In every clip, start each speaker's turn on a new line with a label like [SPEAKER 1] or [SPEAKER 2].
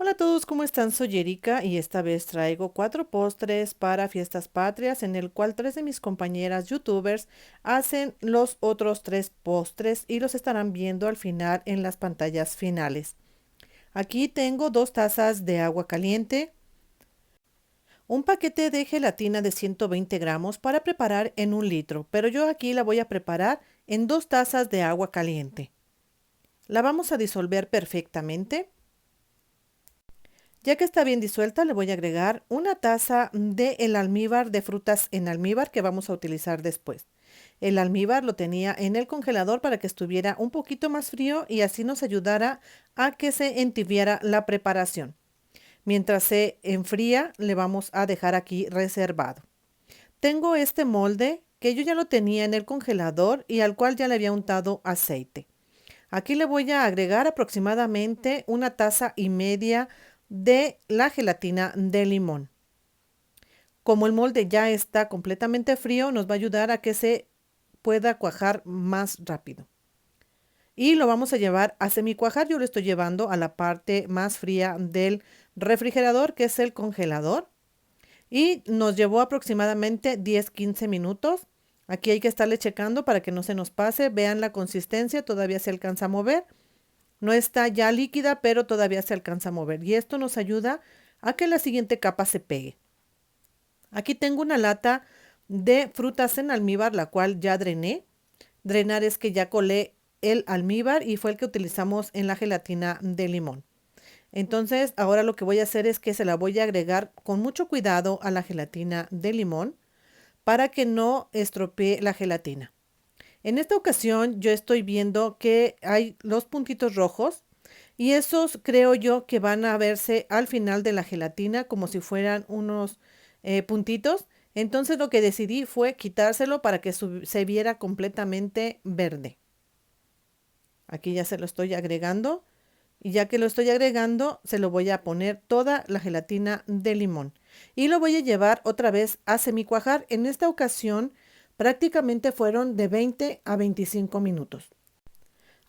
[SPEAKER 1] Hola a todos, ¿cómo están? Soy Erika y esta vez traigo 4 postres para fiestas patrias en el cual 3 de mis compañeras youtubers hacen los otros 3 postres y los estarán viendo al final en las pantallas finales. Aquí tengo 2 tazas de agua caliente, un paquete de gelatina de 120 gramos para preparar en 1 litro, pero yo aquí la voy a preparar en 2 tazas de agua caliente. La vamos a disolver perfectamente. Ya que está bien disuelta, le voy a agregar 1 taza de el almíbar de frutas en almíbar que vamos a utilizar después. El almíbar lo tenía en el congelador para que estuviera un poquito más frío y así nos ayudara a que se entibiera la preparación. Mientras se enfría, le vamos a dejar aquí reservado. Tengo este molde que yo ya lo tenía en el congelador y al cual ya le había untado aceite. Aquí le voy a agregar aproximadamente 1,5 tazas de la gelatina de limón. Como el molde ya está completamente frío, nos va a ayudar a que se pueda cuajar más rápido. Y lo vamos a llevar a semicuajar. Yo lo estoy llevando a la parte más fría del refrigerador, que es el congelador. Y nos llevó aproximadamente 10-15 minutos. Aquí hay que estarle checando para que no se nos pase. Vean la consistencia, todavía se alcanza a mover. No está ya líquida, pero todavía se alcanza a mover. Y esto nos ayuda a que la siguiente capa se pegue. Aquí tengo una lata de frutas en almíbar, la cual ya drené. Drenar es que ya colé el almíbar y fue el que utilizamos en la gelatina de limón. Entonces, ahora lo que voy a hacer es que se la voy a agregar con mucho cuidado a la gelatina de limón para que no estropee la gelatina. En esta ocasión yo estoy viendo que hay los puntitos rojos y esos creo yo que van a verse al final de la gelatina como si fueran unos puntitos. Entonces lo que decidí fue quitárselo para que se viera completamente verde. Aquí ya se lo estoy agregando y ya que lo estoy agregando se lo voy a poner toda la gelatina de limón y lo voy a llevar otra vez a semicuajar. En esta ocasión prácticamente fueron de 20 a 25 minutos.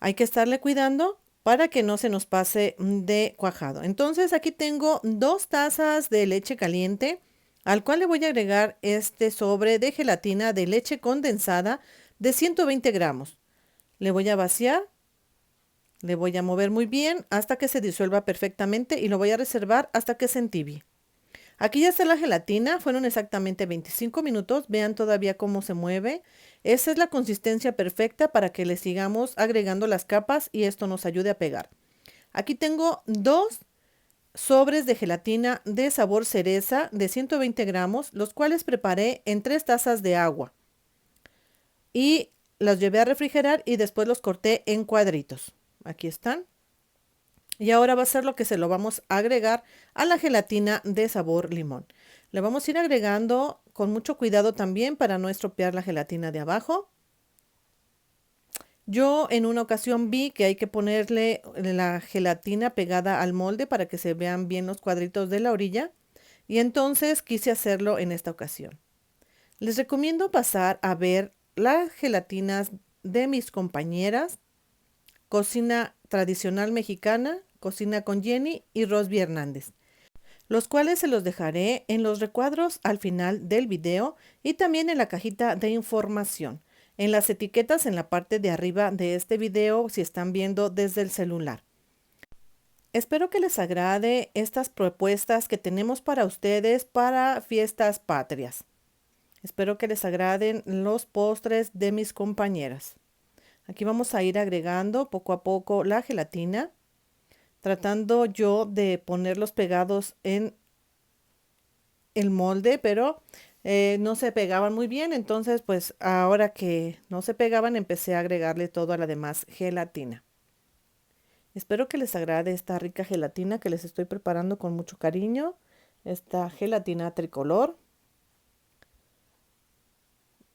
[SPEAKER 1] Hay que estarle cuidando para que no se nos pase de cuajado. Entonces aquí tengo 2 tazas de leche caliente, al cual le voy a agregar este sobre de gelatina de leche condensada de 120 gramos. Le voy a vaciar, le voy a mover muy bien hasta que se disuelva perfectamente y lo voy a reservar hasta que se entibie. Aquí ya está la gelatina, fueron exactamente 25 minutos, vean todavía cómo se mueve. Esa es la consistencia perfecta para que le sigamos agregando las capas y esto nos ayude a pegar. Aquí tengo 2 sobres de gelatina de sabor cereza de 120 gramos, los cuales preparé en 3 tazas de agua. Y los llevé a refrigerar y después los corté en cuadritos. Aquí están. Y ahora va a ser lo que se lo vamos a agregar a la gelatina de sabor limón. Le vamos a ir agregando con mucho cuidado también para no estropear la gelatina de abajo. Yo en una ocasión vi que hay que ponerle la gelatina pegada al molde para que se vean bien los cuadritos de la orilla. Y entonces quise hacerlo en esta ocasión. Les recomiendo pasar a ver las gelatinas de mis compañeras, Cocina Tradicional Mexicana, Cocina con Jenny y Rosby Hernández, los cuales se los dejaré en los recuadros al final del video y también en la cajita de información, en las etiquetas en la parte de arriba de este video si están viendo desde el celular. Espero que les agrade estas propuestas que tenemos para ustedes para fiestas patrias. Espero que les agraden los postres de mis compañeras. Aquí vamos a ir agregando poco a poco la gelatina, tratando yo de ponerlos pegados en el molde, pero no se pegaban muy bien. Entonces, pues ahora que no se pegaban, empecé a agregarle todo a la demás gelatina. Espero que les agrade esta rica gelatina que les estoy preparando con mucho cariño. Esta gelatina tricolor.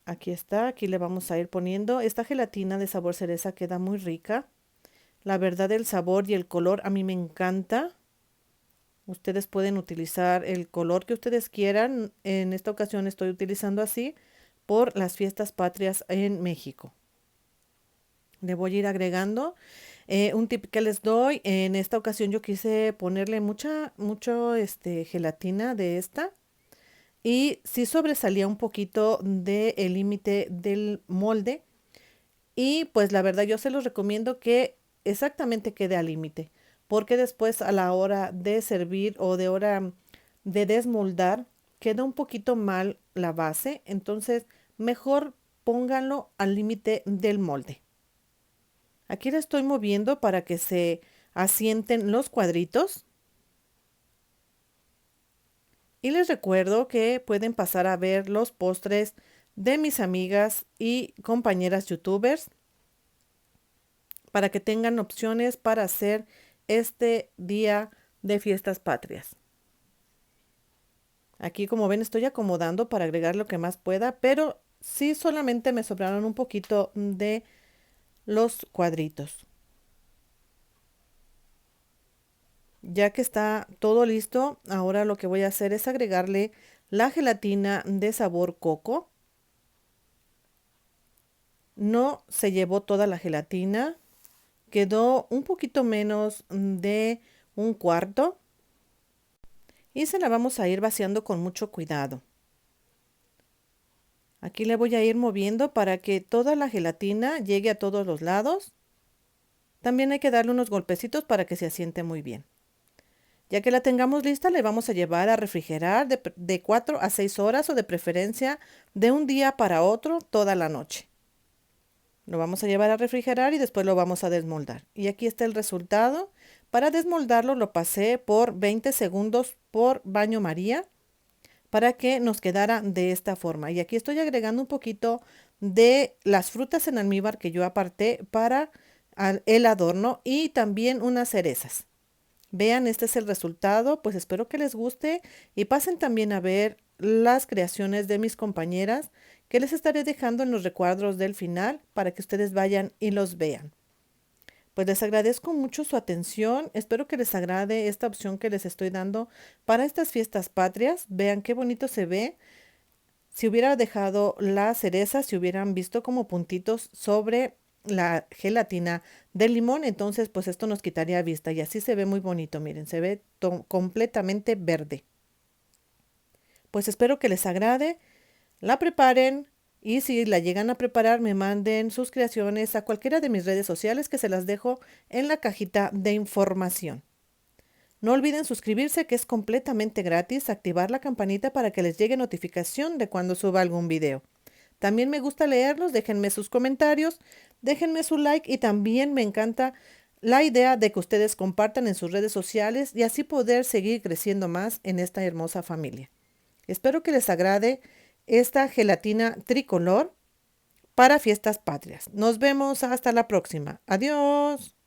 [SPEAKER 1] Aquí está, aquí le vamos a ir poniendo. Esta gelatina de sabor cereza queda muy rica. La verdad, el sabor y el color a mí me encanta. Ustedes pueden utilizar el color que ustedes quieran. En esta ocasión estoy utilizando así por las fiestas patrias en México. Le voy a ir agregando. Un tip que les doy, en esta ocasión yo quise ponerle mucho gelatina de esta y sí sobresalía un poquito del límite del molde y pues la verdad yo se los recomiendo que exactamente quede al límite, porque después a la hora de servir o de hora de desmoldar queda un poquito mal la base, entonces mejor pónganlo al límite del molde. Aquí le estoy moviendo para que se asienten los cuadritos. Y les recuerdo que pueden pasar a ver los postres de mis amigas y compañeras youtubers para que tengan opciones para hacer este día de fiestas patrias. Aquí como ven estoy acomodando para agregar lo que más pueda, pero sí solamente me sobraron un poquito de los cuadritos. Ya que está todo listo, ahora lo que voy a hacer es agregarle la gelatina de sabor coco. No se llevó toda la gelatina, quedó un poquito menos de un cuarto y se la vamos a ir vaciando con mucho cuidado. Aquí le voy a ir moviendo para que toda la gelatina llegue a todos los lados. También hay que darle unos golpecitos para que se asiente muy bien. Ya que la tengamos lista, le vamos a llevar a refrigerar de 4 a 6 horas o de preferencia de un día para otro toda la noche. Lo vamos a llevar a refrigerar y después lo vamos a desmoldar. Y aquí está el resultado. Para desmoldarlo lo pasé por 20 segundos por baño María para que nos quedara de esta forma. Y aquí estoy agregando un poquito de las frutas en almíbar que yo aparté para el adorno y también unas cerezas. Vean, este es el resultado, pues espero que les guste y pasen también a ver las creaciones de mis compañeras que les estaré dejando en los recuadros del final para que ustedes vayan y los vean. Pues les agradezco mucho su atención, espero que les agrade esta opción que les estoy dando para estas fiestas patrias. Vean qué bonito se ve. Si hubiera dejado la cereza, si hubieran visto como puntitos sobre la gelatina del limón, entonces pues esto nos quitaría vista y así se ve muy bonito, miren, se ve completamente verde. Pues espero que les agrade, la preparen y si la llegan a preparar me manden sus creaciones a cualquiera de mis redes sociales que se las dejo en la cajita de información. No olviden suscribirse, que es completamente gratis, activar la campanita para que les llegue notificación de cuando suba algún video. También me gusta leerlos, déjenme sus comentarios, déjenme su like y también me encanta la idea de que ustedes compartan en sus redes sociales y así poder seguir creciendo más en esta hermosa familia. Espero que les agrade esta gelatina tricolor para fiestas patrias. Nos vemos hasta la próxima. Adiós.